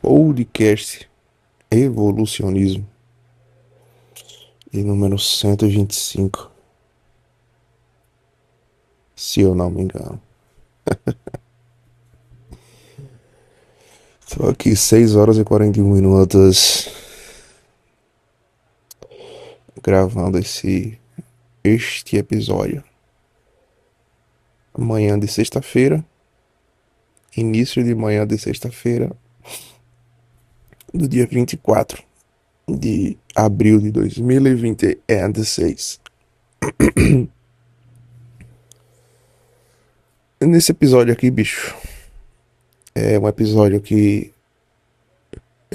Podcast Evolucionismo de número 125, se eu não me engano. Estou aqui 6 horas e 41 minutos gravando este episódio. Manhã de sexta-feira, início de manhã de sexta-feira, do dia 24 de abril de 2026. Nesse episódio aqui, bicho, é um episódio que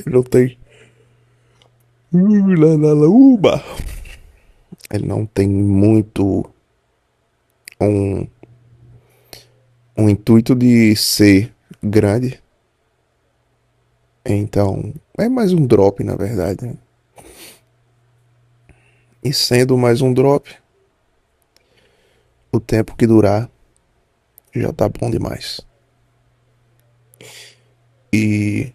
não tem. Uba! Ele não tem muito um, um intuito de ser grande. Então, é mais um drop, na verdade, né? E sendo mais um drop, o tempo que durar já tá bom demais. E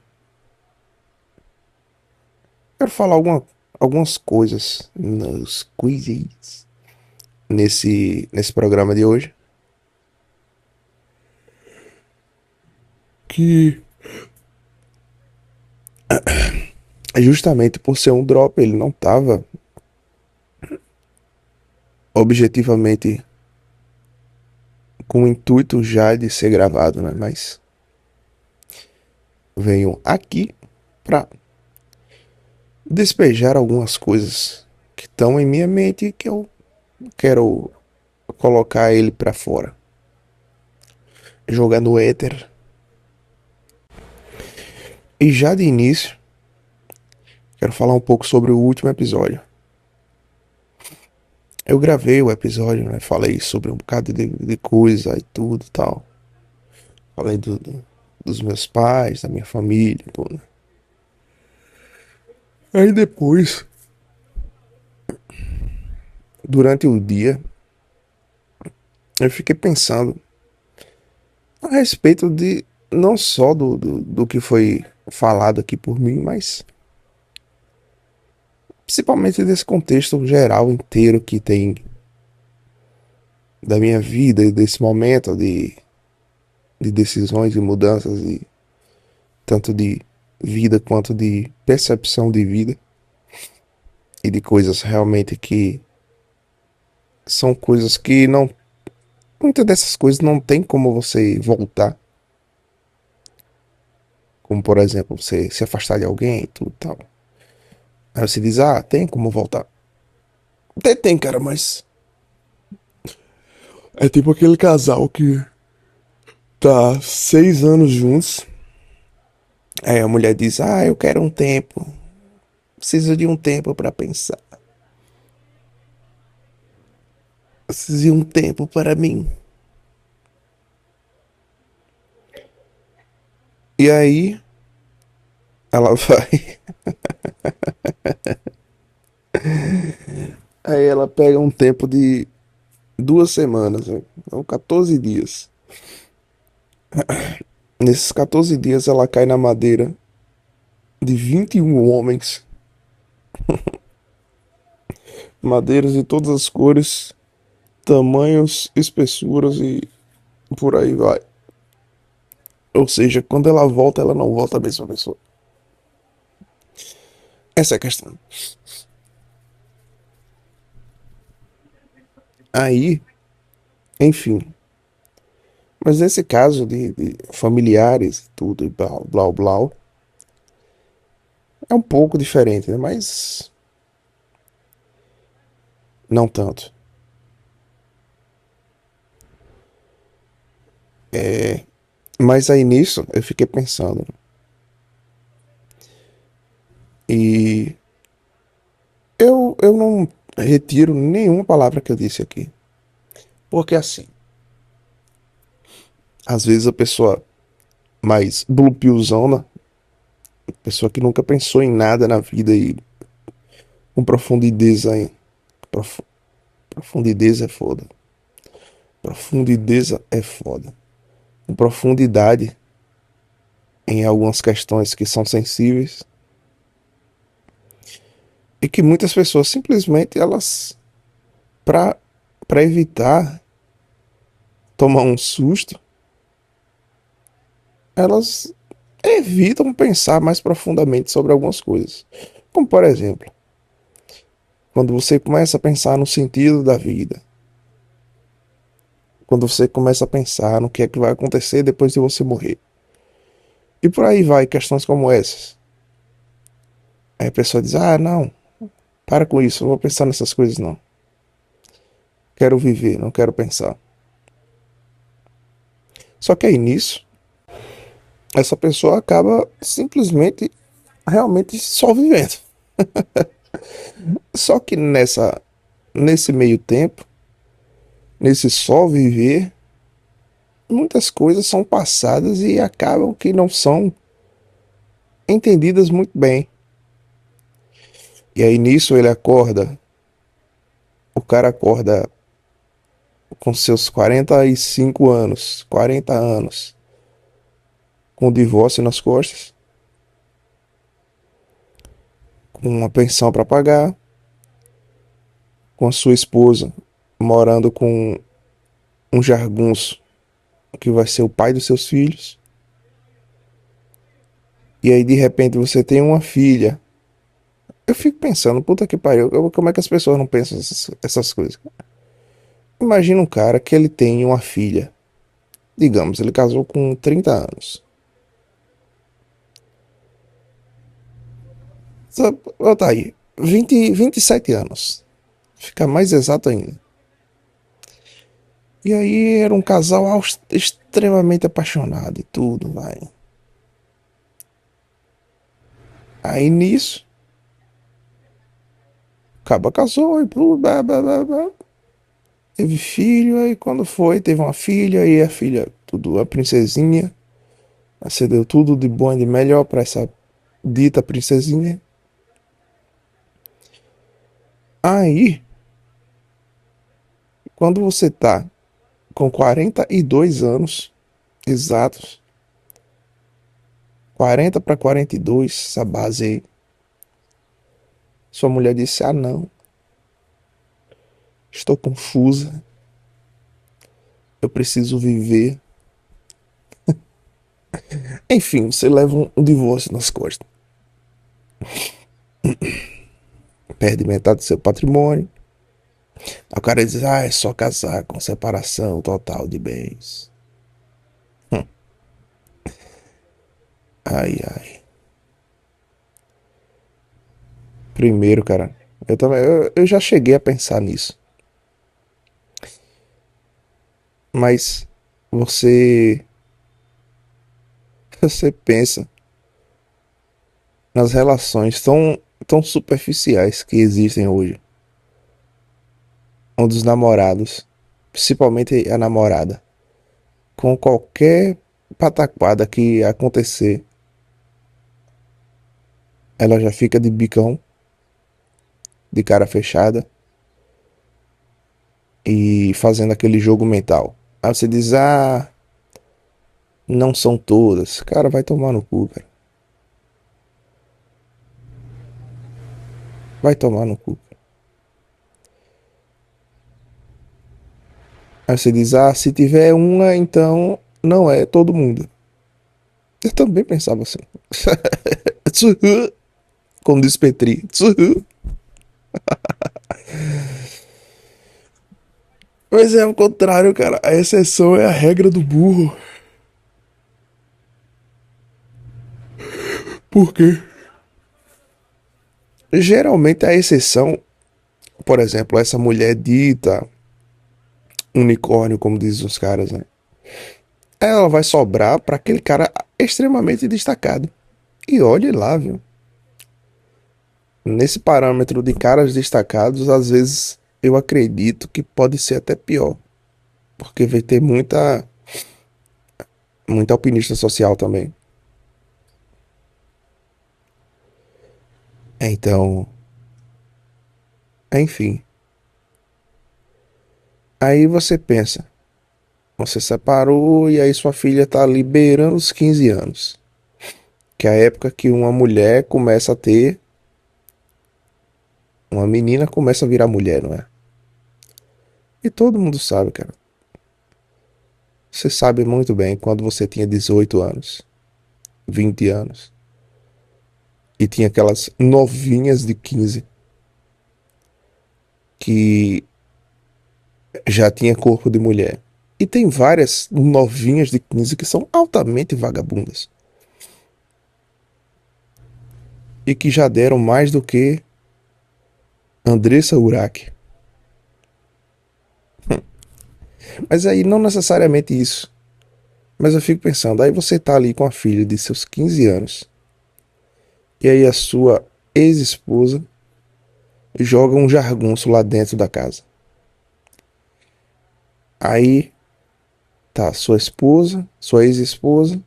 quero falar algumas coisas nos quizzes nesse programa de hoje. Que justamente por ser um drop, ele não tava objetivamente com o intuito já de ser gravado, né? Mas venho aqui pra despejar algumas coisas que estão em minha mente e que eu quero colocar ele pra fora. Jogar no éter. E já de início, quero falar um pouco sobre o último episódio. Eu gravei o episódio, né? Falei sobre um bocado de coisa e tudo e tal. Falei dos meus pais, da minha família, tudo. Aí depois, durante o dia, eu fiquei pensando a respeito de não só do que foi falado aqui por mim, mas principalmente desse contexto geral inteiro que tem da minha vida e desse momento de decisões e mudanças, e tanto de vida quanto de percepção de vida e de coisas realmente que são coisas que não. Muitas dessas coisas não tem como você voltar. Como, por exemplo, você se afastar de alguém e tudo tal. Aí você diz, ah, tem como voltar. Até tem, cara, mas. É tipo aquele casal que tá 6 anos juntos. Aí a mulher diz, ah, eu quero um tempo. Preciso de um tempo pra pensar. Preciso de um tempo para mim. E aí ela vai. Aí ela pega um tempo de 2 semanas, né? Então 14 dias. Nesses 14 dias ela cai na madeira de 21 homens. Madeiras de todas as cores, tamanhos, espessuras e por aí vai. Ou seja, quando ela volta, ela não volta a mesma pessoa. Essa é a questão. Aí, enfim. Mas nesse caso de familiares e tudo, e blá blá blá, é um pouco diferente, né? Mas não tanto. Mas aí nisso eu fiquei pensando. E eu não retiro nenhuma palavra que eu disse aqui. Porque assim, às vezes a pessoa mais blue pillzona, pessoa que nunca pensou em nada na vida e com profundidade aí. Prof, profundidade é foda. Profundidade é foda. Com profundidade em algumas questões que são sensíveis e que muitas pessoas simplesmente elas para para evitar tomar um susto, elas evitam pensar mais profundamente sobre algumas coisas. Como por exemplo, quando você começa a pensar no sentido da vida, quando você começa a pensar no que é que vai acontecer depois de você morrer. E por aí vai, questões como essas. Aí a pessoa diz: ah, não, para com isso, não vou pensar nessas coisas não. Quero viver, não quero pensar. Só que aí nisso, essa pessoa acaba simplesmente, realmente só vivendo. Só que nesse meio tempo, nesse só viver, muitas coisas são passadas e acabam que não são entendidas muito bem. E aí nisso ele acorda, o cara acorda com seus 45 anos, 40 anos, com o divórcio nas costas, com uma pensão para pagar, com a sua esposa morando com um jargunço que vai ser o pai dos seus filhos. E aí de repente você tem uma filha. Eu fico pensando, puta que pariu, como é que as pessoas não pensam essas coisas? Imagina um cara que ele tem uma filha. Digamos, ele casou com 30 anos. Tá aí, 27 anos. Fica mais exato ainda. E aí era um casal extremamente apaixonado e tudo, vai. Aí nisso, acaba casou e tudo, blá, blá, blá, blá. Teve filho, aí quando foi, teve uma filha, e a filha, tudo, a princesinha. Você deu tudo de bom e de melhor pra essa dita princesinha. Aí, quando você tá com 42 anos exatos, 40 para 42, essa base aí, sua mulher disse: ah, não, estou confusa, eu preciso viver. Enfim, você leva um divórcio nas costas. Perde metade do seu patrimônio. Aí o cara diz: ah, é só casar com separação total de bens. Ai, ai. Primeiro, cara, eu já cheguei a pensar nisso. Mas você, você pensa nas relações tão superficiais que existem hoje. Onde os namorados, principalmente a namorada, com qualquer pataquada que acontecer, ela já fica de bicão, de cara fechada e fazendo aquele jogo mental. Aí você diz: ah, não são todas. Cara, vai tomar no cu, cara. Vai tomar no cu. Aí você diz: ah, se tiver uma, então não é todo mundo. Eu também pensava assim. Tsuhu, como diz Petri. Tsuhu. Mas é o contrário, cara. A exceção é a regra do burro. Por quê? Geralmente a exceção, por exemplo, essa mulher dita unicórnio, como dizem os caras, né? Ela vai sobrar para aquele cara extremamente destacado. E olhe lá, viu? Nesse parâmetro de caras destacados, às vezes eu acredito que pode ser até pior. Porque vai ter muita alpinista social também. Então, enfim. Aí você pensa, você separou e aí sua filha tá liberando os 15 anos. Que é a época que uma mulher começa a ter. Uma menina começa a virar mulher, não é? E todo mundo sabe, cara. Você sabe muito bem quando você tinha 18 anos, 20 anos, e tinha aquelas novinhas de 15 que já tinha corpo de mulher. E tem várias novinhas de 15 que são altamente vagabundas. E que já deram mais do que Andressa Urach. Mas aí não necessariamente isso. Mas eu fico pensando, aí você tá ali com a filha de seus 15 anos. E aí a sua ex-esposa joga um jargonço lá dentro da casa. Aí tá sua esposa, sua ex-esposa,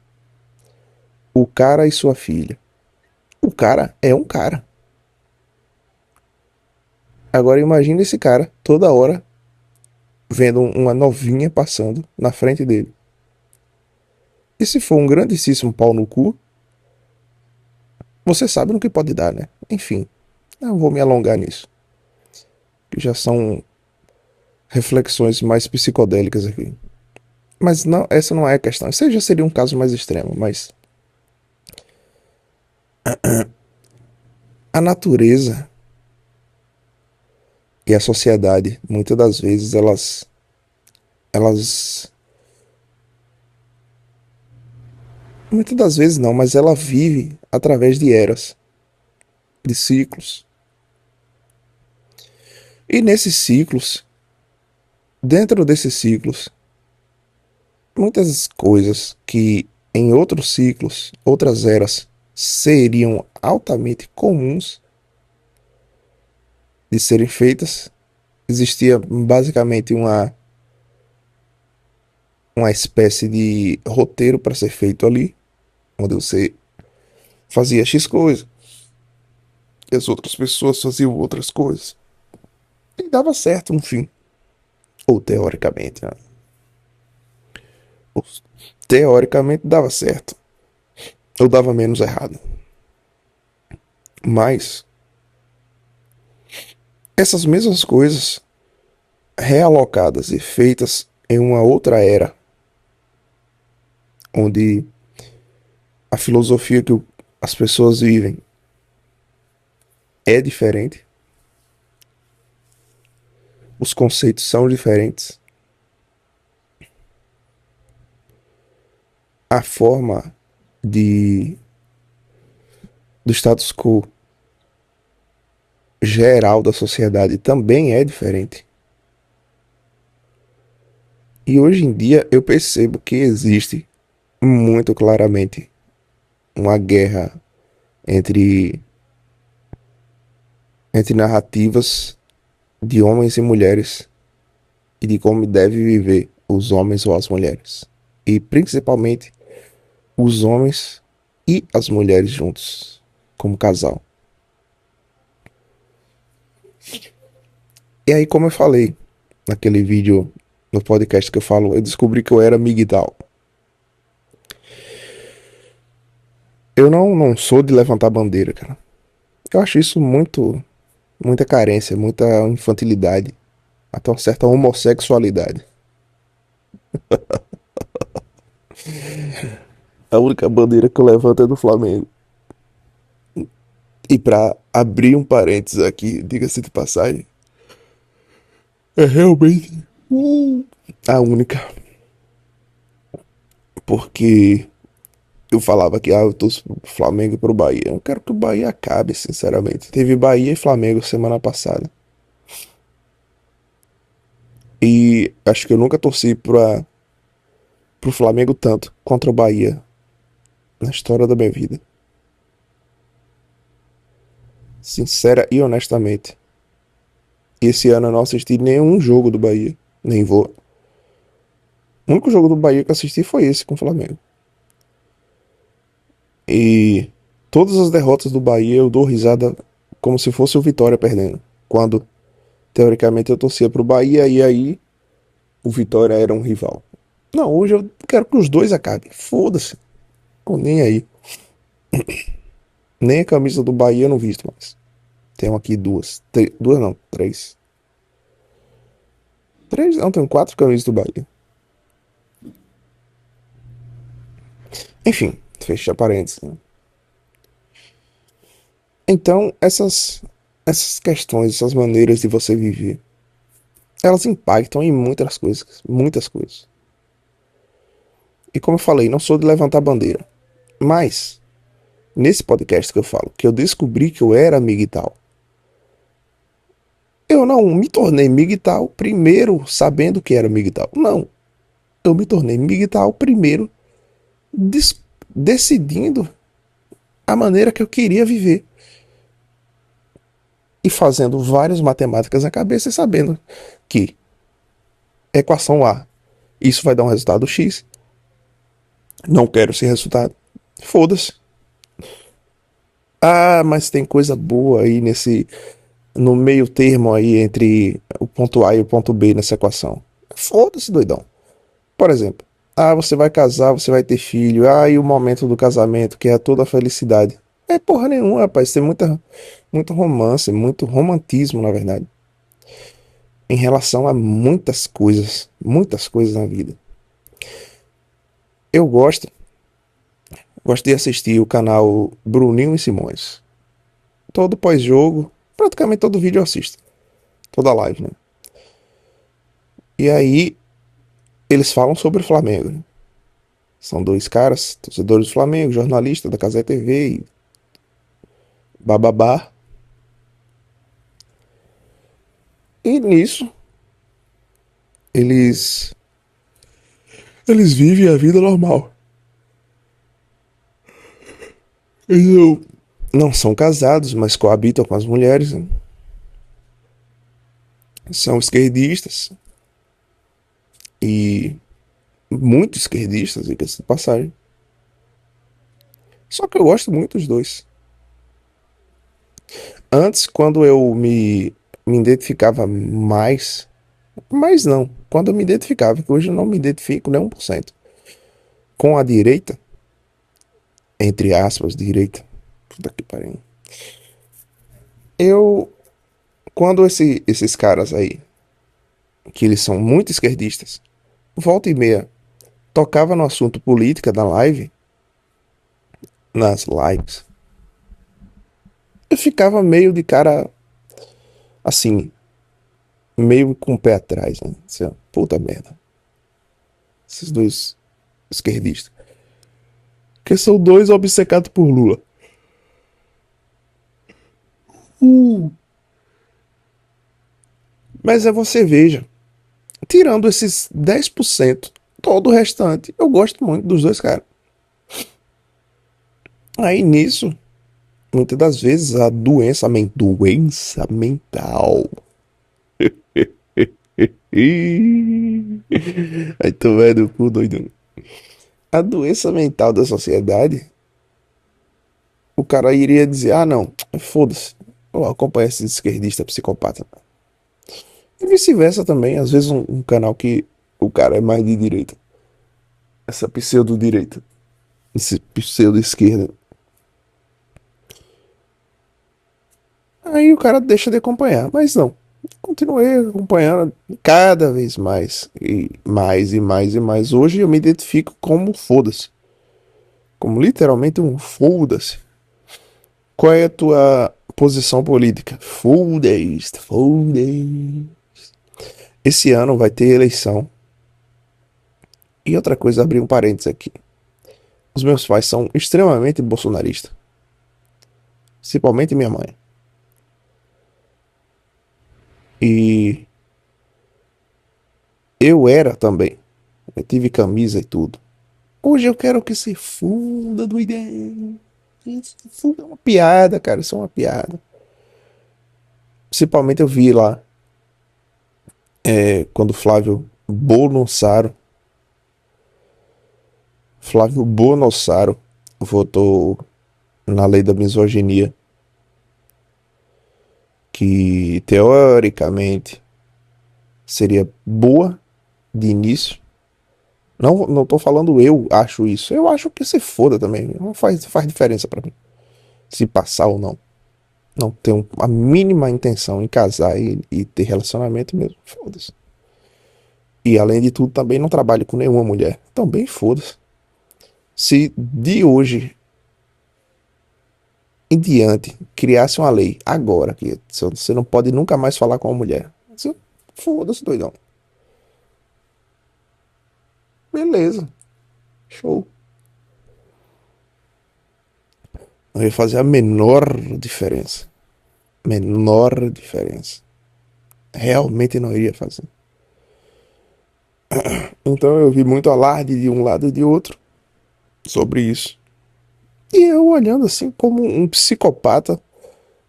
o cara e sua filha. O cara é um cara. Agora imagine esse cara toda hora vendo uma novinha passando na frente dele. E se for um grandíssimo pau no cu, você sabe no que pode dar, né? Enfim, não vou me alongar nisso. Que já são reflexões mais psicodélicas aqui. Mas não, essa não é a questão. Esse já seria um caso mais extremo, mas a natureza e a sociedade, muitas das vezes, elas, muitas das vezes não, mas ela vive através de eras, de ciclos. E nesses ciclos, dentro desses ciclos, muitas coisas que em outros ciclos, outras eras, seriam altamente comuns de serem feitas, existia basicamente uma espécie de roteiro para ser feito ali, onde você fazia X coisa e as outras pessoas faziam outras coisas. E dava certo no fim. Ou teoricamente, né? Ou, teoricamente dava certo. Ou dava menos errado. Mas essas mesmas coisas realocadas e feitas em uma outra era, onde a filosofia que as pessoas vivem é diferente, os conceitos são diferentes, a forma de do status quo geral da sociedade também é diferente. E hoje em dia eu percebo que existe muito claramente uma guerra entre entre narrativas de homens e mulheres e de como deve viver os homens ou as mulheres. E principalmente os homens e as mulheres juntos, como casal. E aí, como eu falei naquele vídeo, no podcast que eu falo, eu descobri que eu era migdal. Eu não sou de levantar bandeira, cara. Eu acho isso muita carência, muita infantilidade, até uma certa homossexualidade. A única bandeira que eu levanto é do Flamengo. E pra abrir um parênteses aqui, diga-se de passagem, é realmente a única. Porque eu falava que eu torço pro Flamengo e pro Bahia. Eu quero que o Bahia acabe, sinceramente. Teve Bahia e Flamengo semana passada. E acho que eu nunca torci pro Flamengo tanto contra o Bahia na história da minha vida. Sincera e honestamente. E esse ano eu não assisti nenhum jogo do Bahia. Nem vou. O único jogo do Bahia que eu assisti foi esse com o Flamengo. E todas as derrotas do Bahia eu dou risada como se fosse o Vitória perdendo. Quando, teoricamente, eu torcia pro Bahia e aí o Vitória era um rival. Não, hoje eu quero que os dois acabem. Foda-se. Tô nem aí. Nem a camisa do Bahia eu não visto mais. Tenho aqui duas. Duas não, três. Três não, tenho quatro camisas do Bahia. Enfim, fecha parênteses, né? Então, essas questões, essas maneiras de você viver, elas impactam em muitas coisas, muitas coisas. E como eu falei, não sou de levantar bandeira, mas nesse podcast que eu falo, que eu descobri que eu era migtal, eu não me tornei migtal primeiro sabendo que era migtal. Não, eu me tornei migtal primeiro decidindo a maneira que eu queria viver e fazendo várias matemáticas na cabeça e sabendo que equação A, isso vai dar um resultado X. Não quero esse resultado. Foda-se. Ah, mas tem coisa boa aí no meio termo aí entre o ponto A e o ponto B nessa equação. Foda-se, doidão. Por exemplo, você vai casar, você vai ter filho, e o momento do casamento, que é toda a felicidade. É porra nenhuma, rapaz. Tem muito romance, muito romantismo, na verdade, em relação a muitas coisas na vida. Eu gosto de assistir o canal Bruninho e Simões. Todo pós-jogo, praticamente todo vídeo eu assisto. Toda live, né? E aí, eles falam sobre o Flamengo, né? São dois caras, torcedores do Flamengo, jornalista da Cazé TV e bababá. E nisso, eles eles vivem a vida normal. Eles não são casados, mas coabitam com as mulheres, né? São esquerdistas e muito esquerdistas, diga-se de passagem. Só que eu gosto muito dos dois. Antes, quando eu me identificava mais, mas não, quando eu me identificava, que hoje eu não me identifico nem 1%, com a direita, entre aspas, direita, puta que pariu. Eu, quando esses caras aí, que eles são muito esquerdistas, volta e meia, tocava no assunto política da live, nas lives, eu ficava meio de cara, assim, meio com o pé atrás, né? Assim, puta merda. Esses dois esquerdistas. Que são dois obcecados por Lula. Mas você veja, tirando esses 10%, todo o restante, eu gosto muito dos dois caras. Aí nisso, muitas das vezes a doença mental. Aí tu vai do cu doido. A doença mental da sociedade, o cara iria dizer, não, foda-se, eu acompanho esse esquerdista psicopata. E vice-versa também, às vezes um canal que o cara é mais de direita. Essa pseudo-direita. Esse pseudo-esquerda. Aí o cara deixa de acompanhar, mas não. Continuei acompanhando cada vez mais. E mais, e mais, e mais. Hoje eu me identifico como foda-se. Como literalmente um foda-se. Qual é a tua posição política? Foda-se, foda-se. Esse ano vai ter eleição. E outra coisa, abrir um parênteses aqui. Os meus pais são extremamente bolsonaristas. Principalmente minha mãe. E eu era também. Eu tive camisa e tudo. Hoje eu quero que se funda do ideia. Isso é uma piada, cara. Isso é uma piada. Principalmente eu vi lá quando Flávio Bonossaro votou na lei da misoginia, que teoricamente seria boa de início. Não tô falando eu acho isso. Eu acho que se foda também. Não faz diferença pra mim. se passar ou não. Não tenho a mínima intenção em casar e ter relacionamento mesmo. Foda-se. E além de tudo, também não trabalho com nenhuma mulher. Também foda-se. Se de hoje em diante criasse uma lei agora que você não pode nunca mais falar com uma mulher. Foda-se, doidão. Beleza, show. Não ia fazer a menor diferença. Menor diferença. Realmente não iria fazer. Então eu vi muito alarde de um lado e de outro sobre isso. E eu olhando assim como um psicopata,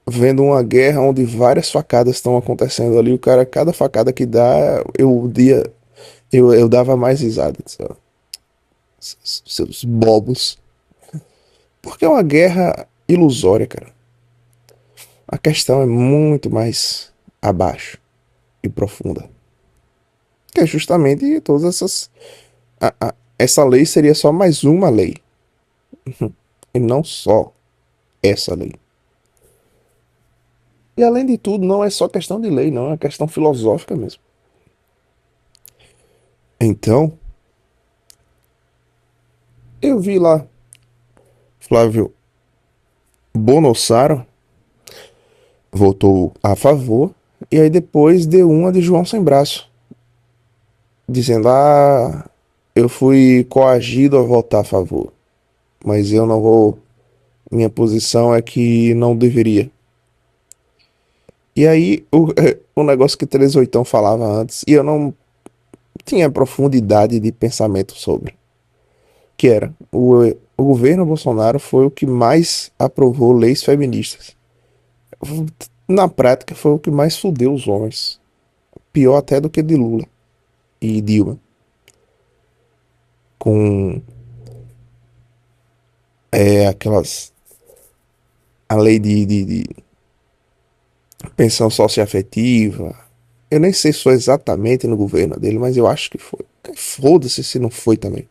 vendo uma guerra onde várias facadas estão acontecendo ali. O cara, cada facada que dá, eu dava mais risada. Seus bobos. Porque é uma guerra ilusória, cara. A questão é muito mais abaixo e profunda. Que é justamente todas essas. Essa lei seria só mais uma lei. E não só essa lei. E além de tudo, não é só questão de lei, não. É questão filosófica mesmo. Então, eu vi lá Flávio Bonossaro votou a favor. E aí depois deu uma de João Sem Braço. Dizendo: Ah, eu fui coagido a votar a favor. Mas eu não vou. Minha posição é que não deveria. E aí, o negócio que 38 falava antes, e eu não tinha profundidade de pensamento sobre, que era, o governo Bolsonaro foi o que mais aprovou leis feministas. Na prática, foi o que mais fudeu os homens. Pior até do que de Lula e Dilma. Com aquelas. A lei de pensão socioafetiva. Eu nem sei se foi exatamente no governo dele, mas eu acho que foi. Foda-se se não foi também.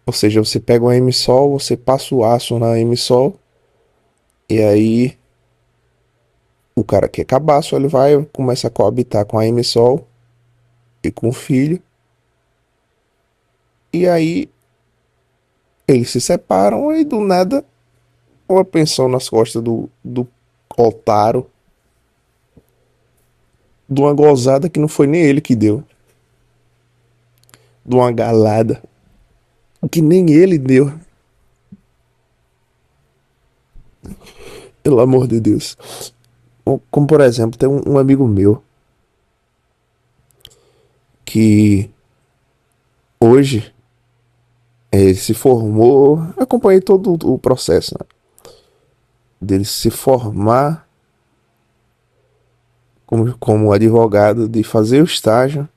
Ou seja, você pega uma M-Sol, você passa o aço na M-Sol, e aí o cara que é cabaço, ele vai começa a coabitar com a M-Sol e com o filho. E aí eles se separam e do nada uma pensão nas costas do otário, de uma gozada que não foi nem ele que deu, de uma galada que nem ele deu. Pelo amor de Deus. Como por exemplo, tem um amigo meu que hoje ele se formou, acompanhei todo o processo, né, dele se formar como advogado, de fazer o estágio.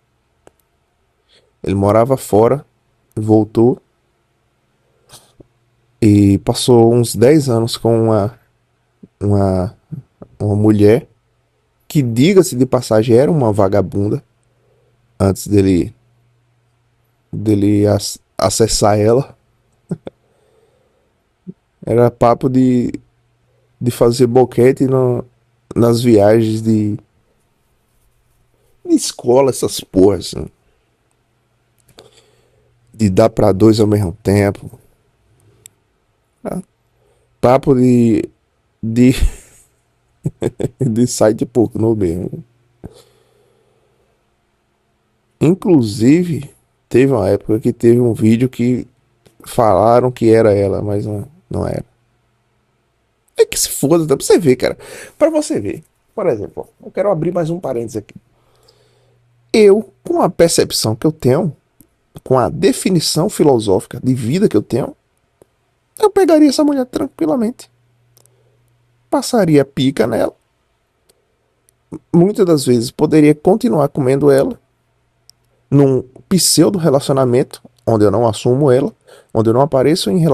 Ele morava fora, voltou e passou uns 10 anos com uma, uma mulher que, diga-se de passagem, era uma vagabunda antes dele acessar ela. Era papo de fazer boquete nas viagens de escola, essas porras, né? De dar pra dois ao mesmo tempo. Tá? Papo de, de site pornô mesmo. Inclusive, teve uma época que teve um vídeo que falaram que era ela, mas não era. É que se foda, dá pra você ver, cara. Pra você ver. Por exemplo, eu quero abrir mais um parênteses aqui. Eu, com a percepção que eu tenho, com a definição filosófica de vida que eu tenho, eu pegaria essa mulher tranquilamente. Passaria pica nela. Muitas das vezes poderia continuar comendo ela num pseudo relacionamento onde eu não assumo ela, onde eu não apareço em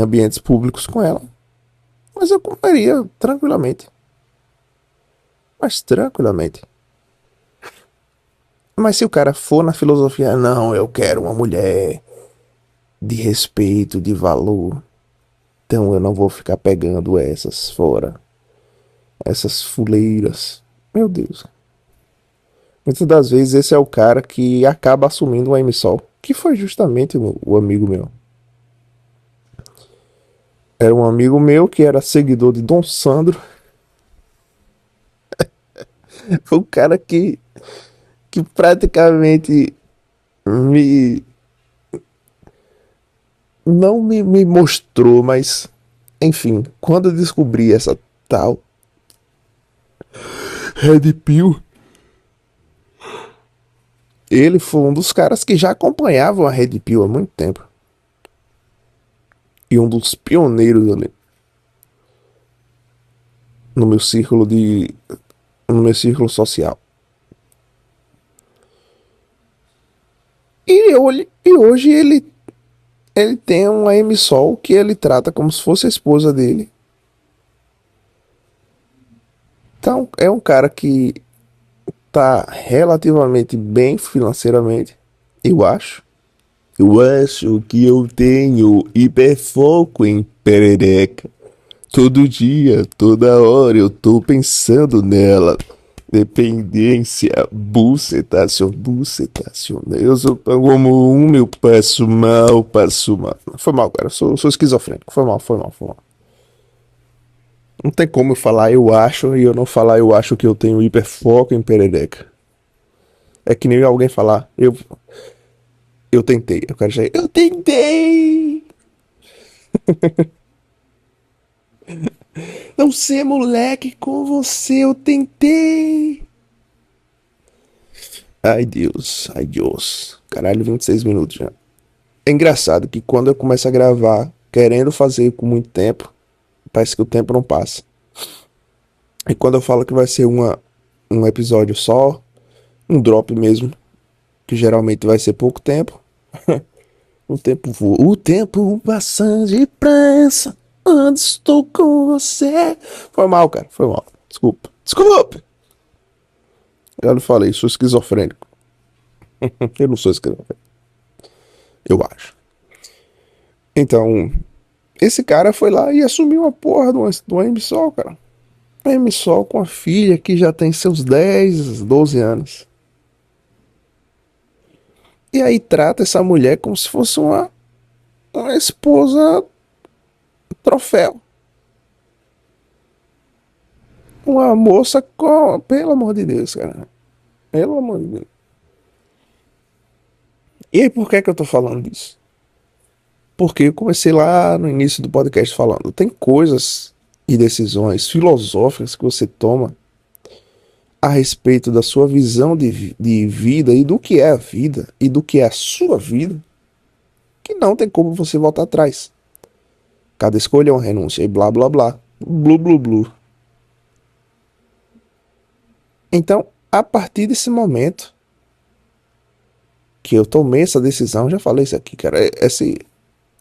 ambientes públicos com ela. Mas eu comeria tranquilamente. Mas tranquilamente. Mas se o cara for na filosofia, não, eu quero uma mulher de respeito, de valor. Então eu não vou ficar pegando essas fora, essas fuleiras. Meu Deus. Muitas das vezes esse é o cara que acaba assumindo o MSOL, que foi justamente o amigo meu. Era um amigo meu que era seguidor de Dom Sandro. Foi um cara que praticamente me não me mostrou, mas enfim, quando eu descobri essa tal Red Pill, ele foi um dos caras que já acompanhavam a Red Pill há muito tempo. E um dos pioneiros ali no meu círculo de no meu círculo social. E hoje ele tem uma MSOL que ele trata como se fosse a esposa dele. Então é um cara que tá relativamente bem financeiramente, eu acho. Eu acho que eu tenho hiperfoco em perereca. Todo dia, toda hora eu tô pensando nela. Dependência, bucetação, bucetação. Eu sou como um, eu passo mal, passo mal. Foi mal, cara. Eu sou esquizofrênico. Foi mal. Não tem como eu falar eu acho e eu não falar eu acho que eu tenho hiperfoco em perereca. É que nem alguém falar eu tentei. Eu quero dizer, eu tentei! Não ser moleque com você, eu tentei! Ai Deus, ai Deus. Caralho, 26 minutos já. É engraçado que quando eu começo a gravar, querendo fazer com muito tempo, parece que o tempo não passa. E quando eu falo que vai ser um episódio só, um drop mesmo, que geralmente vai ser pouco tempo, o tempo voa. O tempo passa depressa, onde estou com você. Foi mal, cara, foi mal. Desculpa. Desculpa! Eu não falei, sou esquizofrênico. Eu não sou esquizofrênico, eu acho. Então, esse cara foi lá e assumiu a porra do MSOL, cara. O MSOL com a filha que já tem seus 10, 12 anos. E aí trata essa mulher como se fosse uma esposa troféu. Uma moça com. Pelo amor de Deus, cara. Pelo amor de Deus. E aí, por que que eu tô falando disso? Porque eu comecei lá no início do podcast falando. Tem coisas e decisões filosóficas que você toma a respeito da sua visão de vida e do que é a vida e do que é a sua vida que não tem como você voltar atrás. Cada escolha é uma renúncia e blá blá blá. Blu blu blu. Então, a partir desse momento que eu tomei essa decisão, já falei isso aqui, cara.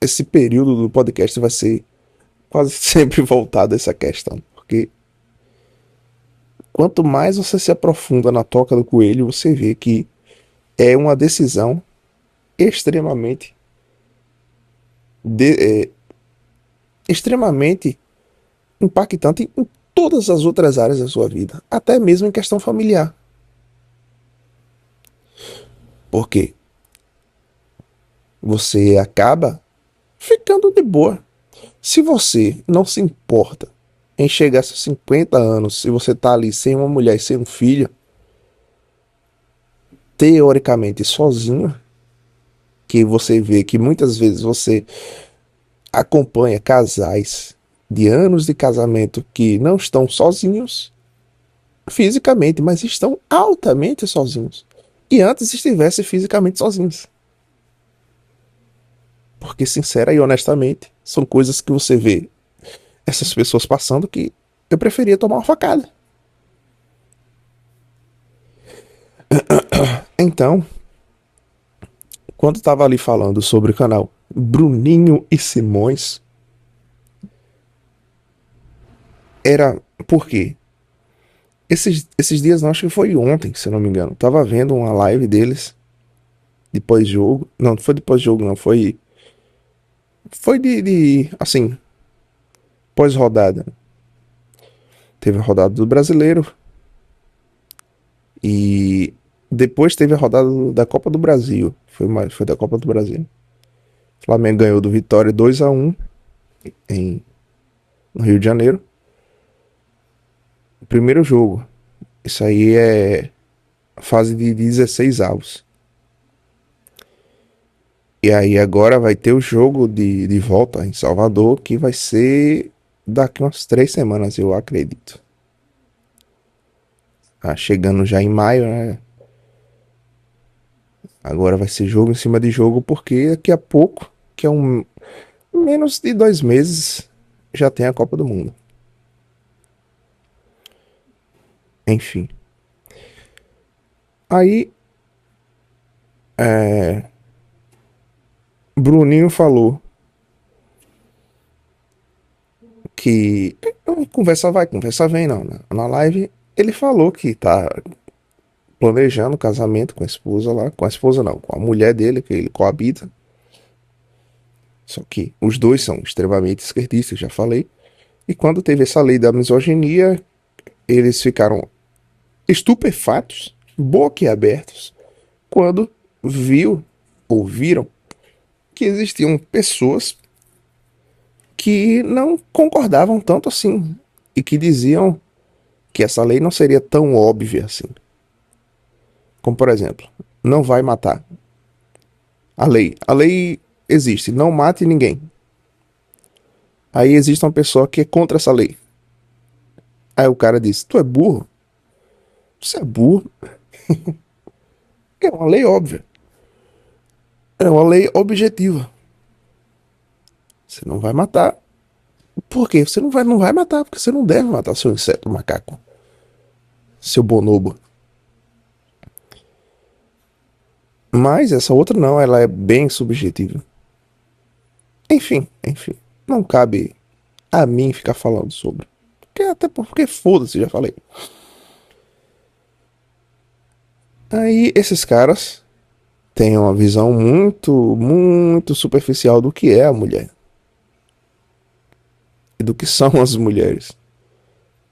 Esse período do podcast vai ser quase sempre voltado a essa questão. Porque quanto mais você se aprofunda na toca do coelho, você vê que é uma decisão extremamente de, é, extremamente impactante em todas as outras áreas da sua vida, até mesmo em questão familiar. Porque você acaba ficando de boa. Se você não se importa em chegar a seus 50 anos, se você tá ali sem uma mulher e sem um filho, teoricamente sozinho, que você vê que muitas vezes você acompanha casais de anos de casamento que não estão sozinhos fisicamente, mas estão altamente sozinhos. E antes estivessem fisicamente sozinhos. Porque, sincera e honestamente, são coisas que você vê essas pessoas passando que eu preferia tomar uma facada. Então, quando estava ali falando sobre o canal Bruninho e Simões, era porque esses dias, não, acho que foi ontem, se eu não me engano, tava vendo uma live deles de pós-jogo. Não foi de pós-jogo, não, foi. Foi assim, pós-rodada. Teve a rodada do Brasileiro e depois teve a rodada da Copa do Brasil. Foi da Copa do Brasil. O Flamengo ganhou do Vitória 2-1 em, no Rio de Janeiro. O primeiro jogo. Isso aí é fase de 16 avos. E aí agora vai ter o jogo de volta em Salvador, que vai ser daqui umas 3 semanas, eu acredito. Ah, chegando já em maio, né? Agora vai ser jogo em cima de jogo, porque daqui a pouco, que é menos de 2 meses, já tem a Copa do Mundo. Enfim. Aí, Bruninho falou que conversa vai, conversa vem, não. Na live, ele falou que tá planejando o casamento com a esposa lá. Com a esposa não, com a mulher dele, que ele coabita. Só que os dois são extremamente esquerdistas, já falei. E quando teve essa lei da misoginia, eles ficaram estupefatos, boquiabertos, quando ouviram que existiam pessoas que não concordavam tanto assim e que diziam que essa lei não seria tão óbvia assim. Como, por exemplo, não vai matar. A lei existe, não mate ninguém. Aí existe uma pessoa que é contra essa lei. Aí o cara diz: Tu é burro? Você é burro? É uma lei óbvia. É uma lei objetiva. Você não vai matar. Por quê? Você não vai matar, porque você não deve matar seu inseto, macaco. Seu bonobo. Mas essa outra não, ela é bem subjetiva. Enfim. Não cabe a mim ficar falando sobre. Até porque foda-se, já falei. Aí esses caras têm uma visão muito superficial do que é a mulher. E do que são as mulheres.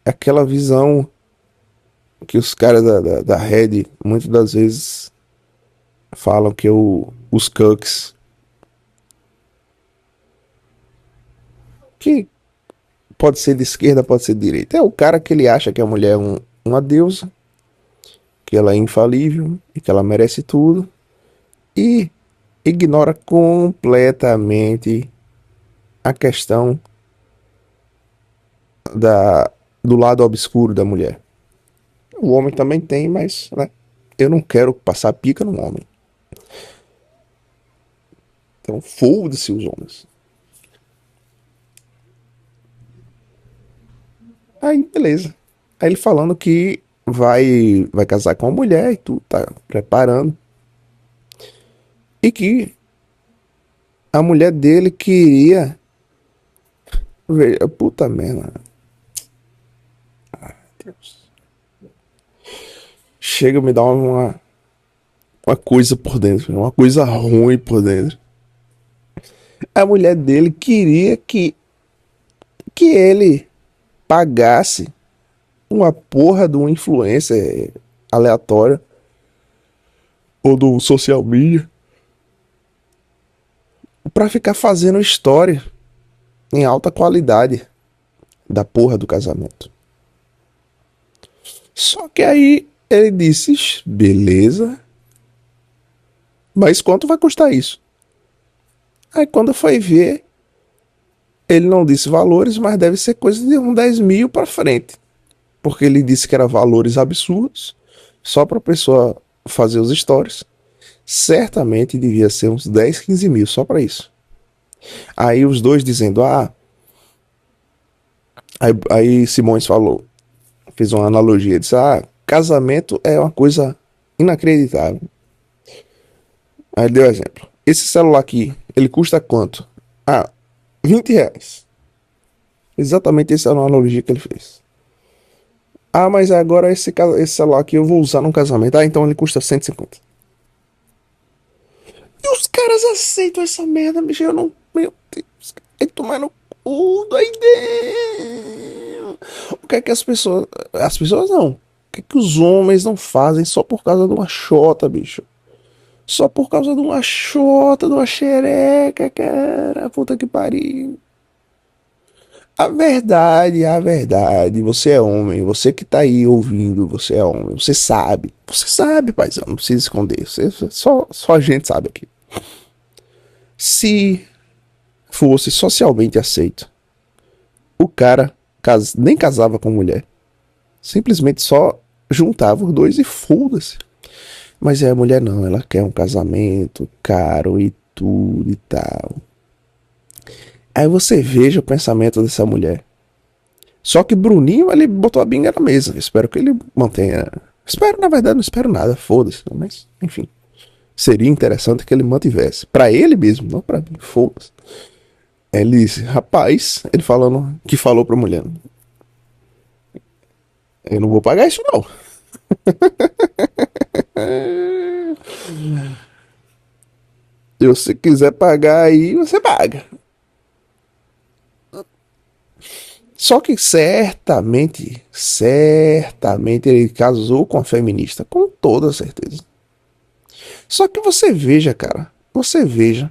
Aquela visão que os caras da Red muitas das vezes falam que os cucks, que pode ser de esquerda, pode ser de direita, é o cara que ele acha que a mulher é uma deusa, que ela é infalível e que ela merece tudo, e ignora completamente a questão da, do lado obscuro da mulher. O homem também tem, mas né, eu não quero passar pica no homem. Então foda-se os homens. Aí, beleza. Aí ele falando que vai casar com uma mulher e tudo, tá preparando. E que a mulher dele queria. Puta merda. Deus. Chega a me dar uma coisa por dentro, uma coisa ruim por dentro. A mulher dele queria que ele pagasse uma porra de um influencer aleatório ou do social media pra ficar fazendo história em alta qualidade da porra do casamento. Só que aí ele disse: beleza, mas quanto vai custar isso? Aí quando foi ver, ele não disse valores, mas deve ser coisa de uns 10 mil pra frente. Porque ele disse que era valores absurdos, só pra pessoa fazer os stories. Certamente devia ser uns 10, 15 mil só pra isso. Aí os dois dizendo: aí Simões falou, fez uma analogia, disse: casamento é uma coisa inacreditável. Aí ele deu exemplo: esse celular aqui, ele custa quanto? R$ 20. Exatamente essa é a analogia que ele fez. Mas agora esse celular aqui eu vou usar num casamento. Então ele custa 150. E os caras aceitam essa merda, bicho. Eu não Meu Deus, é tomar no cu, doideiro. O que é que as pessoas não, o que é que os homens não fazem só por causa de uma xota, bicho? Só por causa de uma xota, de uma xereca, cara, puta que pariu. A verdade, você é homem, você que tá aí ouvindo, você é homem, você sabe, paizão, não precisa esconder, só a gente sabe aqui. Se fosse socialmente aceito, o cara nem casava com mulher, simplesmente só juntava os dois e foda-se. Mas é a mulher não, ela quer um casamento caro e tudo e tal. Aí você veja o pensamento dessa mulher. Só que Bruninho, ele botou a binga na mesa. Espero que ele mantenha. Espero, na verdade, não espero nada, foda-se. Mas, enfim. Seria interessante que ele mantivesse. Pra ele mesmo, não pra mim, foda-se. Ele disse, rapaz, ele falando, que falou pra mulher: eu não vou pagar isso, não. Se você quiser pagar aí, você paga. Só que certamente ele casou com a feminista, com toda certeza. Só que você veja, cara, você veja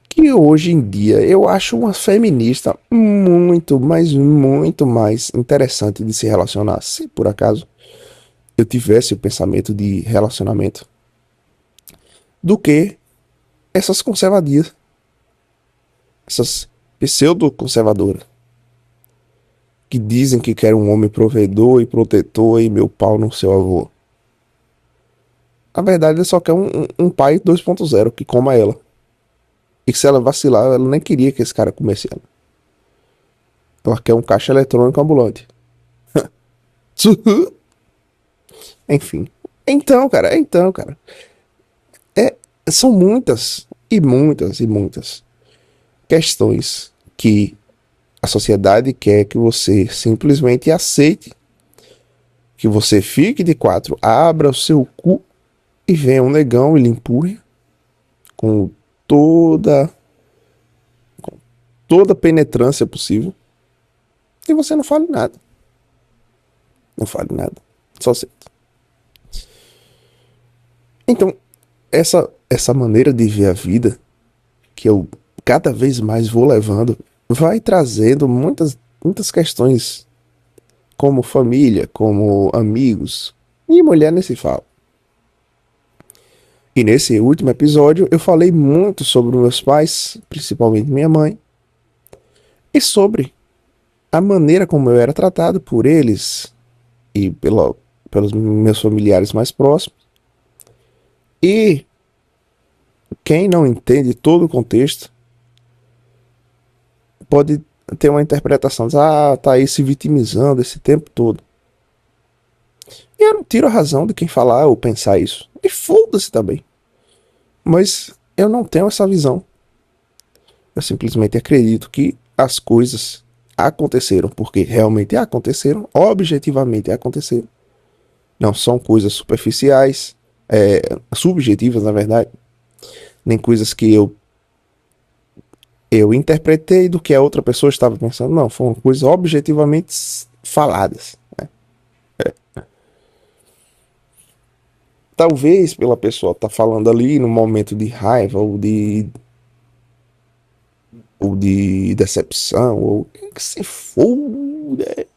que hoje em dia eu acho uma feminista muito, mas muito mais interessante de se relacionar. Se por acaso eu tivesse o pensamento de relacionamento, do que essas conservadias, essas pseudo-conservadoras, que dizem que querem um homem provedor e protetor e meu pau no seu avô. A verdade, ele só quer um pai 2.0 que coma ela. E que se ela vacilar, ela nem queria que esse cara comesse ela. Ela quer um caixa eletrônico ambulante. Enfim. Então, cara. É, são muitas e muitas e muitas questões que a sociedade quer que você simplesmente aceite, que você fique de quatro, abra o seu cu e venha um negão e lhe empurre com toda toda a penetrância possível e você não fale nada. Não fale nada. Só aceita. Então, essa maneira de ver a vida que eu cada vez mais vou levando vai trazendo muitas questões como família, como amigos e mulher nem se fala. E nesse último episódio eu falei muito sobre meus pais, principalmente minha mãe, e sobre a maneira como eu era tratado por eles e pelos meus familiares mais próximos. E quem não entende todo o contexto pode ter uma interpretação, tá aí se vitimizando esse tempo todo. E eu não tiro a razão de quem falar ou pensar isso. E foda-se também. Mas eu não tenho essa visão. Eu simplesmente acredito que as coisas aconteceram porque realmente aconteceram, objetivamente aconteceram. Não são coisas superficiais, subjetivas na verdade, nem coisas que eu interpretei do que a outra pessoa estava pensando. Não, foram coisas objetivamente faladas. Talvez pela pessoa estar falando ali no momento de raiva ou de decepção, ou que se foda.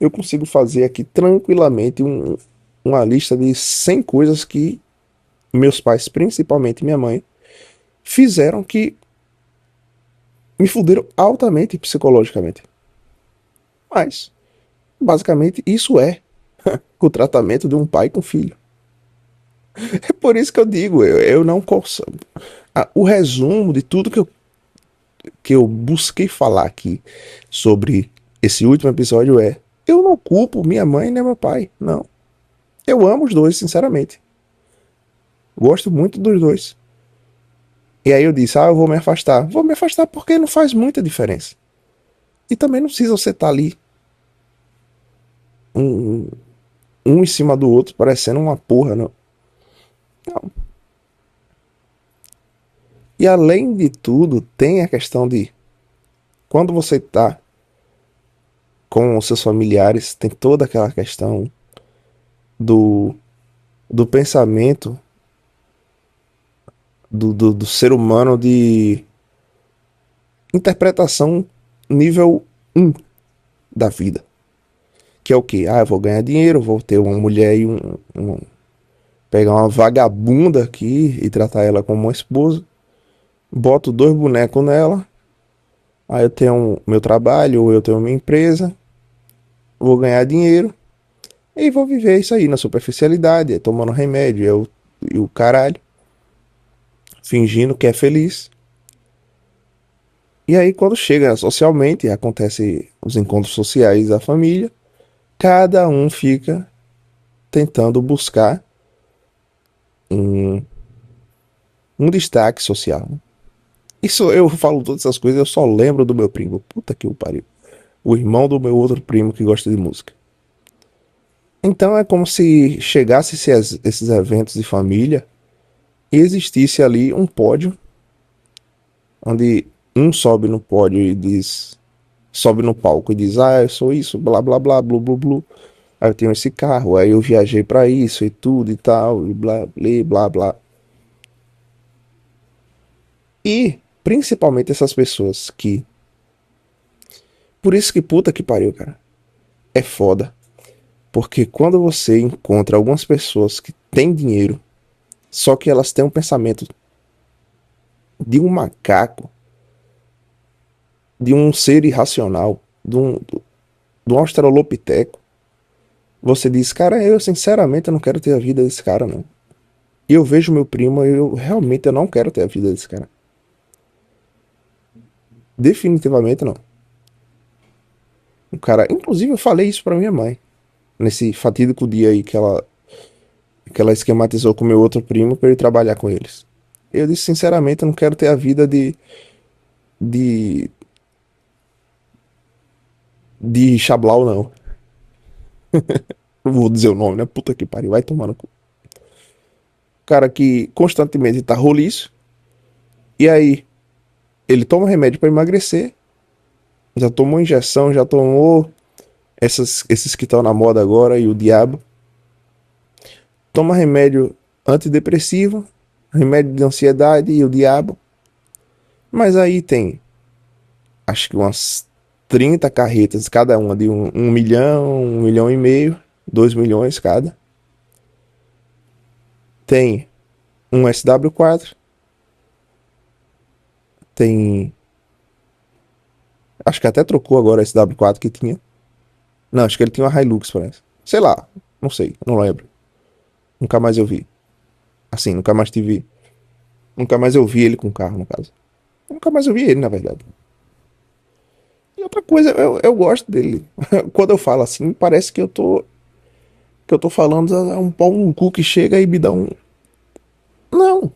Eu consigo fazer aqui tranquilamente uma lista de 100 coisas que meus pais, principalmente minha mãe, fizeram que me fuderam altamente psicologicamente. Mas, basicamente, isso é o tratamento de um pai com filho. É por isso que eu digo, eu não consigo. O resumo de tudo que eu busquei falar aqui sobre esse último episódio é: eu não culpo minha mãe nem meu pai, não. Eu amo os dois, sinceramente. Gosto muito dos dois. E aí eu disse, eu vou me afastar. Vou me afastar porque não faz muita diferença. E também não precisa você estar ali um, um em cima do outro, parecendo uma porra, não. Não. E além de tudo, tem a questão de quando você tá com os seus familiares, tem toda aquela questão do, do pensamento do ser humano de interpretação nível um da vida. Que é o quê? Ah, eu vou ganhar dinheiro, vou ter uma mulher e pegar uma vagabunda aqui e tratar ela como uma esposa. Boto dois bonecos nela. Aí eu tenho meu trabalho, ou eu tenho minha empresa. Vou ganhar dinheiro. E vou viver isso aí na superficialidade, tomando remédio e o caralho. Fingindo que é feliz. E aí quando chega socialmente, acontece os encontros sociais da família. Cada um fica tentando buscar um, um destaque social. Isso eu falo todas essas coisas, eu só lembro do meu primo. Puta que o pariu. O irmão do meu outro primo que gosta de música. Então é como se chegasse esses eventos de família e existisse ali um pódio onde um sobe no pódio e diz, sobe no palco e diz, ah, eu sou isso, blá blá blá, blu blu blu. Aí eu tenho esse carro, aí eu viajei pra isso e tudo e tal, e blá blá blá blá. E principalmente essas pessoas que, por isso que puta que pariu, cara, é foda. Porque quando você encontra algumas pessoas que têm dinheiro, só que elas têm um pensamento de um macaco, de um ser irracional, de um australopiteco, você diz, cara, eu sinceramente não quero ter a vida desse cara, não. E eu vejo meu primo e eu não quero ter a vida desse cara. Definitivamente não. O cara, inclusive eu falei isso pra minha mãe, nesse fatídico dia aí que ela esquematizou com meu outro primo pra ele trabalhar com eles. Eu disse, sinceramente, eu não quero ter a vida de, de Chablau, não. Não vou dizer o nome, né? Puta que pariu, vai tomar no cu. Cara que constantemente tá roliço, e aí ele toma remédio pra emagrecer, já tomou injeção, já tomou esses que estão na moda agora e o diabo. Toma remédio antidepressivo, remédio de ansiedade e o diabo. Mas aí tem, acho que umas 30 carretas, cada uma de 1 milhão, 1 milhão e meio, 2 milhões cada. Tem um SW4, tem. Acho que até trocou agora o SW4 que tinha. Não, acho que ele tinha uma Hilux, parece. Sei lá, não sei, não lembro. Nunca mais eu vi. Assim, nunca mais tive. Nunca mais eu vi ele com carro, no caso. Nunca mais eu vi ele, na verdade. E outra coisa, eu gosto dele. Quando eu falo assim, parece que eu tô falando a um pau no cu que chega e me dá um. Não.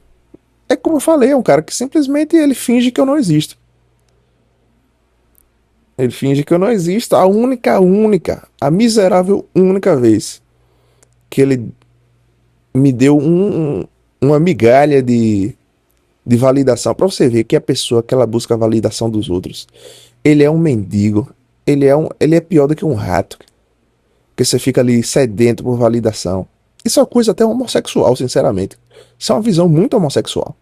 É como eu falei, é um cara que simplesmente ele finge que eu não existo. Ele finge que eu não existo. A miserável única vez que ele me deu uma migalha de validação. Pra você ver que a pessoa que ela busca a validação dos outros, ele é um mendigo. Ele é pior do que um rato. Porque você fica ali sedento por validação. Isso é uma coisa até homossexual, sinceramente. Isso é uma visão muito homossexual.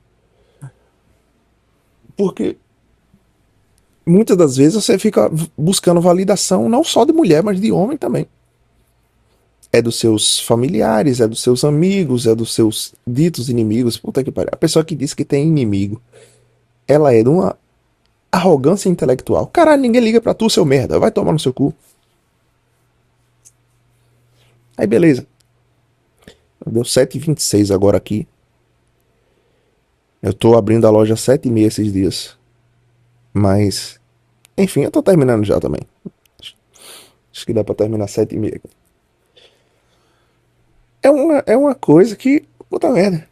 Porque muitas das vezes você fica buscando validação não só de mulher, mas de homem também. É dos seus familiares, é dos seus amigos, é dos seus ditos inimigos. Puta que pariu. A pessoa que diz que tem inimigo, ela é de uma arrogância intelectual. Caralho, ninguém liga pra tu, seu merda. Vai tomar no seu cu. Aí beleza. Deu 7h26 agora aqui. Eu tô abrindo a loja 7h30 esses dias. Mas, enfim, eu tô terminando já também. Acho que dá pra terminar 7h30. É uma coisa que, puta merda,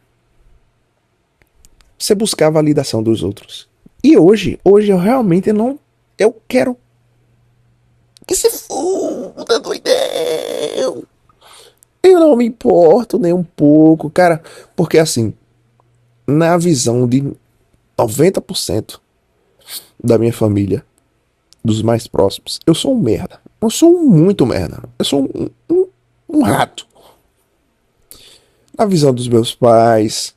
você buscar a validação dos outros. E hoje eu realmente não. Eu quero que se foda, doidão. Eu não me importo nem um pouco, cara. Porque assim, na visão 90% da minha família, dos mais próximos, eu sou um merda. Eu sou muito merda. Eu sou um rato. Na visão dos meus pais,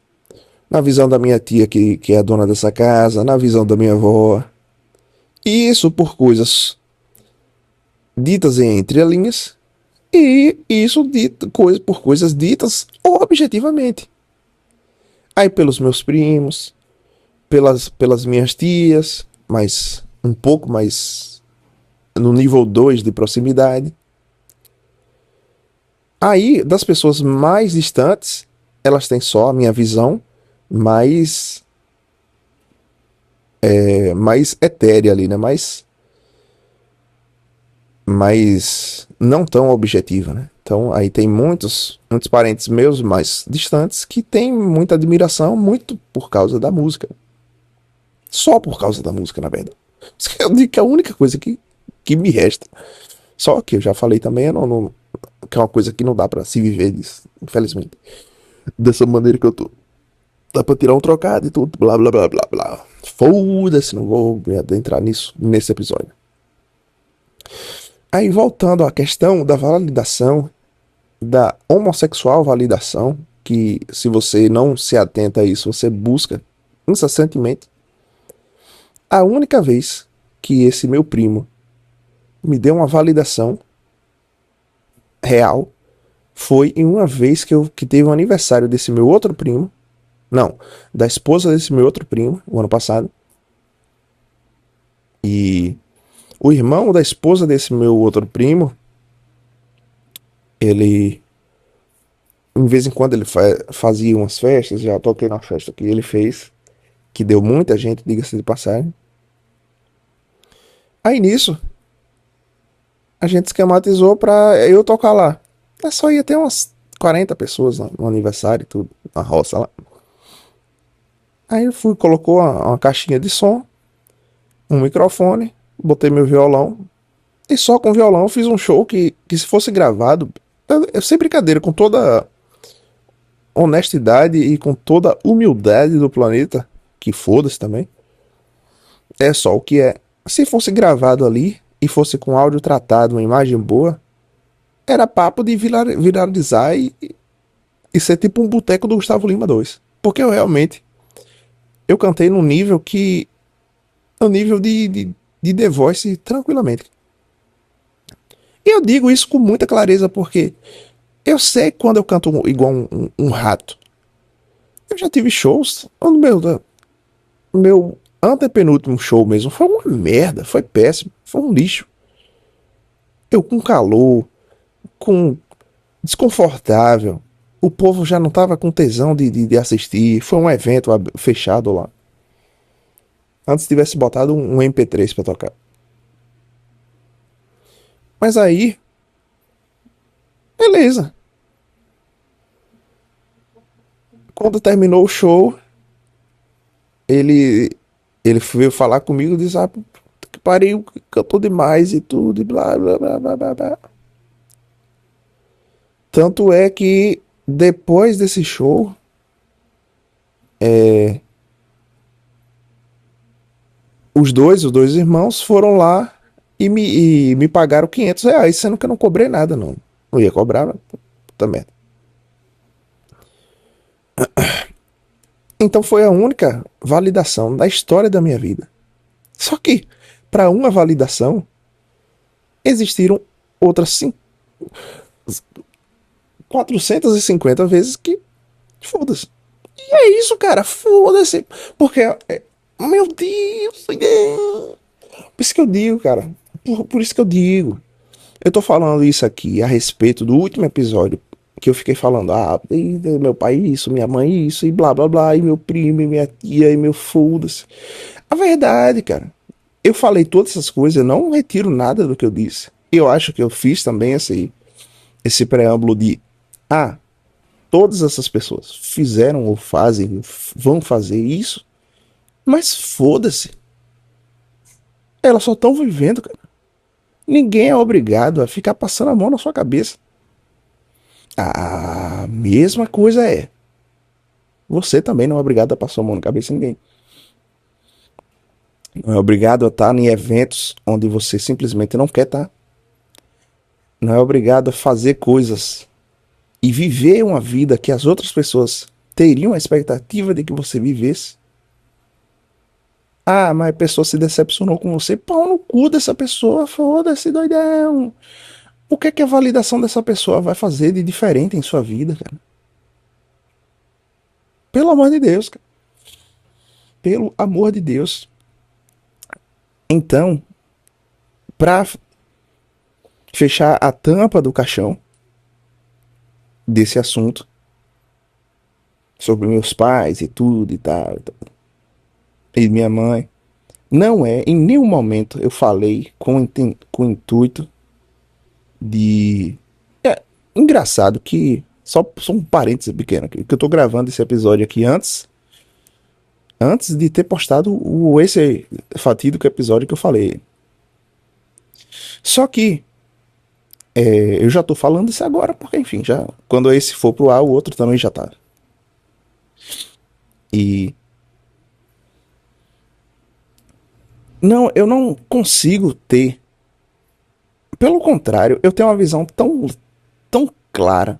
na visão da minha tia que é a dona dessa casa, na visão da minha avó. E isso por coisas ditas em entrelinhas e isso por coisas ditas objetivamente. Aí pelos meus primos, pelas minhas tias, mas um pouco mais no nível 2 de proximidade. Aí, das pessoas mais distantes, elas têm só a minha visão mais, mais etérea ali, né? Mais não tão objetiva, né? Então, aí tem muitos parentes meus mais distantes que têm muita admiração, muito por causa da música. Só por causa da música, na verdade. Eu digo que é a única coisa que me resta. Só que eu já falei também, que é uma coisa que não dá pra se viver disso, infelizmente. Dessa maneira que eu tô. Dá pra tirar um trocado e tudo, blá blá blá blá blá. Foda-se, não vou adentrar nisso nesse episódio. Aí voltando à questão da validação, da homossexual validação, que se você não se atenta a isso, você busca incessantemente. A única vez que esse meu primo me deu uma validação real foi em uma vez que teve um aniversário desse meu outro primo. Não, da esposa desse meu outro primo, o ano passado. E o irmão da esposa desse meu outro primo, ele, em vez em quando, ele fazia umas festas. Já toquei na festa que ele fez, que deu muita gente, diga-se de passagem. Aí nisso, a gente esquematizou pra eu tocar lá. Só ia ter umas 40 pessoas no aniversário e tudo, na roça lá. Aí eu fui, colocou uma caixinha de som, um microfone, botei meu violão, e só com o violão eu fiz um show que se fosse gravado, sem brincadeira, com toda honestidade e com toda humildade do planeta, que foda-se também, é só o que é. Se fosse gravado ali e fosse com áudio tratado, uma imagem boa, era papo de viralizar e ser tipo um boteco do Gustavo Lima 2. Porque eu cantei num nível que é o nível de The Voice tranquilamente. E eu digo isso com muita clareza porque eu sei quando eu canto igual um rato. Eu já tive shows onde meu antepenúltimo show mesmo foi uma merda, foi péssimo, foi um lixo. Eu com calor, com desconfortável. O povo já não tava com tesão de assistir. Foi um evento fechado lá. Antes tivesse botado um MP3 pra tocar. Mas aí, beleza. Quando terminou o show, ele ele veio falar comigo e disse: Ah, que pariu, cantou demais e tudo, e blá blá blá blá blá blá. Tanto é que depois desse show, é, os dois irmãos foram lá e me pagaram R$ 500, sendo que eu não cobrei nada, não. Não ia cobrar, puta merda. Então foi a única validação da história da minha vida. Só que, para uma validação, existiram outras 450 vezes que foda-se. E é isso, cara, foda-se. Porque, meu Deus, por isso que eu digo, cara. Por isso que eu digo. Eu tô falando isso aqui a respeito do último episódio que eu fiquei falando, meu pai isso, minha mãe isso, e blá blá blá, e meu primo, e minha tia, e meu foda-se. A verdade, cara, eu falei todas essas coisas, eu não retiro nada do que eu disse. Eu acho que eu fiz também esse preâmbulo de, todas essas pessoas fizeram ou fazem, vão fazer isso, mas foda-se. Elas só estão vivendo, cara. Ninguém é obrigado a ficar passando a mão na sua cabeça. A mesma coisa é. Você também não é obrigado a passar a mão na cabeça de ninguém. Não é obrigado a estar em eventos onde você simplesmente não quer estar. Não é obrigado a fazer coisas e viver uma vida que as outras pessoas teriam a expectativa de que você vivesse. Ah, mas a pessoa se decepcionou com você. Pau no cu dessa pessoa, foda-se, doidão. O que é que a validação dessa pessoa vai fazer de diferente em sua vida, cara? Pelo amor de Deus, cara. Pelo amor de Deus. Então, pra fechar a tampa do caixão desse assunto, sobre meus pais e tudo e minha mãe, não é, em nenhum momento eu falei com o intuito de. É engraçado que. Só um parêntese pequeno aqui, que eu tô gravando esse episódio aqui antes de ter postado esse fatídico episódio que eu falei. Só que eu já tô falando isso agora, porque enfim, já quando esse for pro ar, o outro também já tá. E não, eu não consigo ter. Pelo contrário, eu tenho uma visão tão clara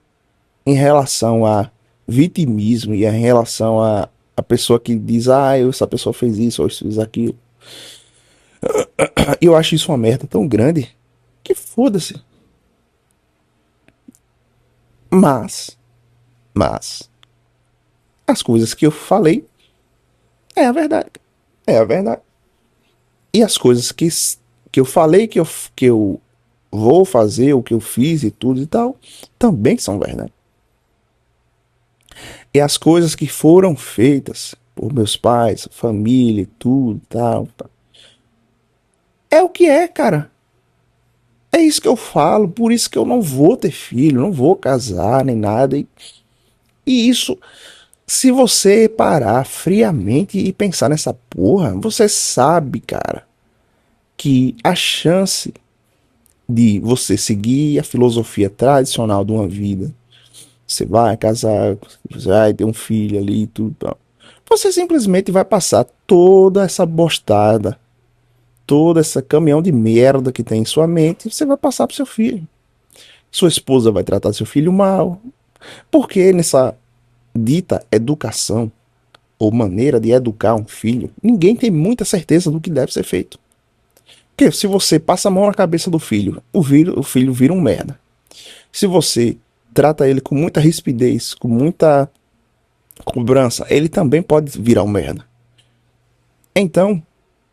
em relação a vitimismo e em relação a pessoa que diz, essa pessoa fez isso, ou fez aquilo. E eu acho isso uma merda tão grande que foda-se. Mas, mas, as coisas que eu falei é a verdade. É a verdade. E as coisas que eu falei que eu vou fazer, o que eu fiz e tudo e tal, também são verdade. E as coisas que foram feitas por meus pais, família e tudo e tal, é o que é, cara. É isso que eu falo, por isso que eu não vou ter filho, não vou casar nem nada. E isso, se você parar friamente e pensar nessa porra, você sabe, cara, que a chance de você seguir a filosofia tradicional de uma vida, você vai casar, você vai ter um filho ali e tudo, você simplesmente vai passar toda essa bostada, toda essa caminhão de merda que tem em sua mente, você vai passar pro seu filho. Sua esposa vai tratar seu filho mal, porque nessa dita educação ou maneira de educar um filho, ninguém tem muita certeza do que deve ser feito. Porque se você passa a mão na cabeça do filho, o filho vira um merda. Se você trata ele com muita rispidez, com muita cobrança, ele também pode virar um merda. Então,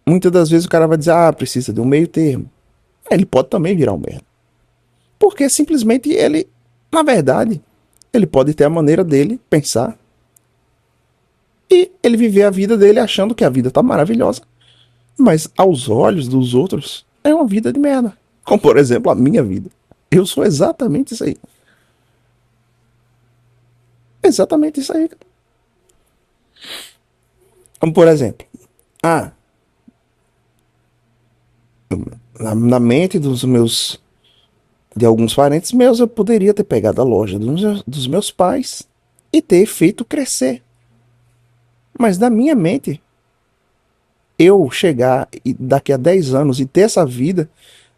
muitas das vezes o cara vai dizer, precisa de um meio termo. Ele pode também virar um merda. Porque simplesmente ele, na verdade, ele pode ter a maneira dele pensar e ele viver a vida dele achando que a vida tá maravilhosa. Mas aos olhos dos outros, é uma vida de merda. Como, por exemplo, a minha vida. Eu sou exatamente isso aí. Exatamente isso aí. Como, por exemplo, ah, na mente de alguns parentes meus, eu poderia ter pegado a loja dos meus pais e ter feito crescer. Mas na minha mente, eu chegar daqui a 10 anos e ter essa vida,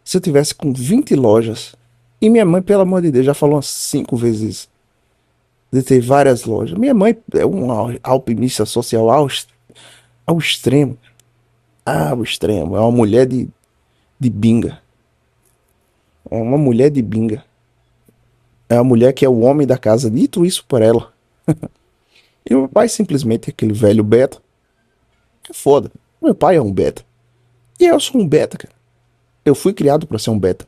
se eu tivesse com 20 lojas, e minha mãe, pelo amor de Deus, já falou umas 5 vezes de ter várias lojas. Minha mãe é uma alpinista social ao extremo. Ao extremo. É uma mulher de binga. É uma mulher de binga. É uma mulher que é o homem da casa. Dito isso por ela. E meu pai simplesmente é aquele velho beta. É foda. Meu pai é um beta. E eu sou um beta, cara. Eu fui criado pra ser um beta.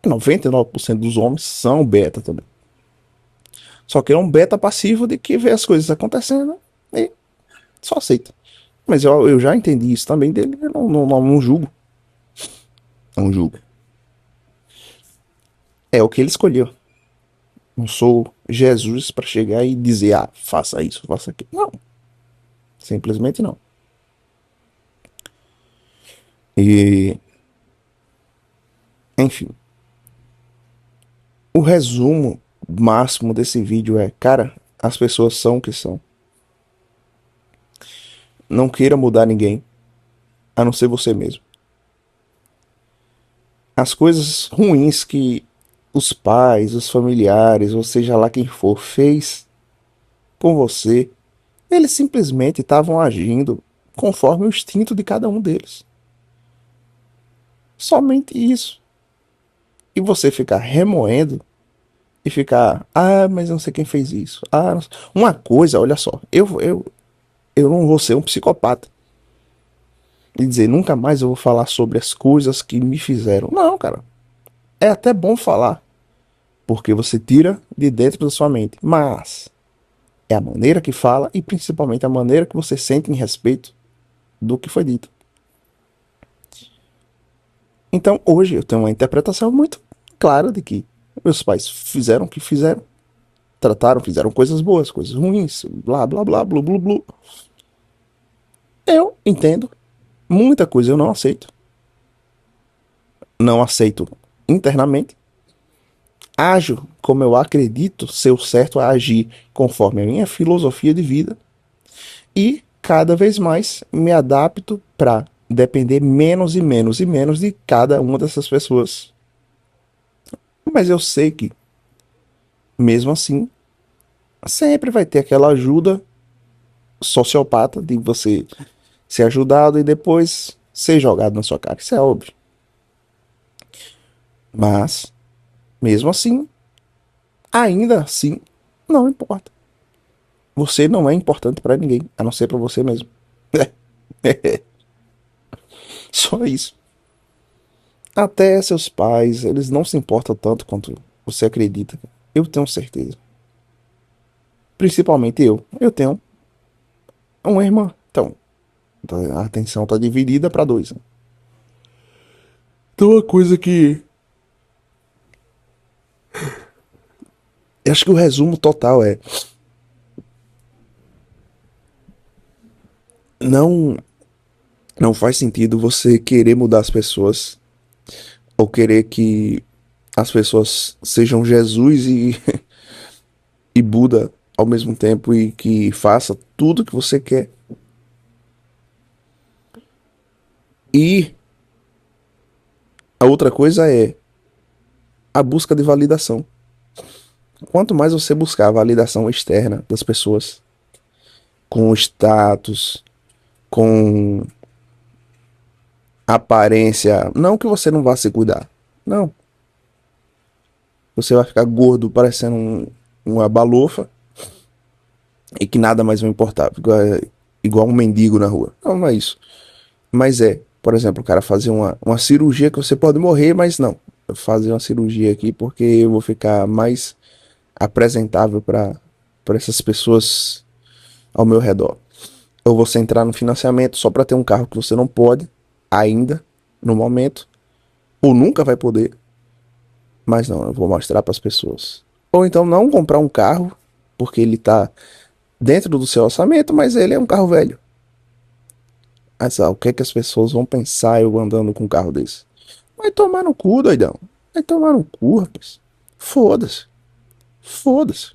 99% dos homens são beta também. Só que é um beta passivo de que vê as coisas acontecendo e só aceita. Mas eu já entendi isso também dele. Eu não julgo. Não julgo. É o que ele escolheu. Não sou Jesus para chegar e dizer, faça isso, faça aquilo. Não. Simplesmente não. E, enfim. O resumo máximo desse vídeo é, cara, as pessoas são o que são. Não queira mudar ninguém. a não ser você mesmo. As coisas ruins que os pais, os familiares, ou seja lá quem for, fez com você, eles simplesmente estavam agindo conforme o instinto de cada um deles. Somente isso. E você ficar remoendo e ficar, mas eu não sei quem fez isso. Uma coisa, olha só, eu não vou ser um psicopata e dizer nunca mais eu vou falar sobre as coisas que me fizeram. Não, cara. É até bom falar, porque você tira de dentro da sua mente. Mas é a maneira que fala e principalmente a maneira que você sente em respeito do que foi dito. Então hoje eu tenho uma interpretação muito clara de que meus pais fizeram o que fizeram, trataram, fizeram coisas boas, coisas ruins, blá blá blá, blu blu blu. Eu entendo, muita coisa eu não aceito. Não aceito internamente. Ajo como eu acredito ser o certo a agir conforme a minha filosofia de vida. E cada vez mais me adapto para depender menos e menos e menos de cada uma dessas pessoas. Mas eu sei que, mesmo assim, sempre vai ter aquela ajuda sociopata de você ser ajudado e depois ser jogado na sua cara. Isso é óbvio. Mas, mesmo assim, ainda assim, não importa. Você não é importante para ninguém, a não ser para você mesmo. Só isso. Até seus pais, eles não se importam tanto quanto você acredita. Eu tenho certeza. Principalmente eu. Eu tenho uma irmã. Então, a atenção tá dividida para dois. Então, uma coisa que. Eu acho que o resumo total é. Não, não faz sentido você querer mudar as pessoas. Ou querer que as pessoas sejam Jesus e Buda ao mesmo tempo e que faça tudo que você quer. E a outra coisa é a busca de validação. Quanto mais você buscar a validação externa das pessoas, com status, com aparência, não que você não vá se cuidar, não. Você vai ficar gordo, parecendo uma balofa e que nada mais vai importar, igual um mendigo na rua. Não, não é isso. Mas é, por exemplo, o cara fazer uma cirurgia que você pode morrer, mas não. Eu vou fazer uma cirurgia aqui porque eu vou ficar mais apresentável para essas pessoas ao meu redor. Ou você entrar no financiamento só para ter um carro que você não pode ainda no momento, ou nunca vai poder, mas não, eu vou mostrar para as pessoas. Ou então não comprar um carro porque ele tá dentro do seu orçamento, mas ele é um carro velho. Mas o que é que as pessoas vão pensar eu andando com um carro desse? Vai tomar no cu, doidão. Vai tomar no cu, rapaz. Foda-se. Foda-se.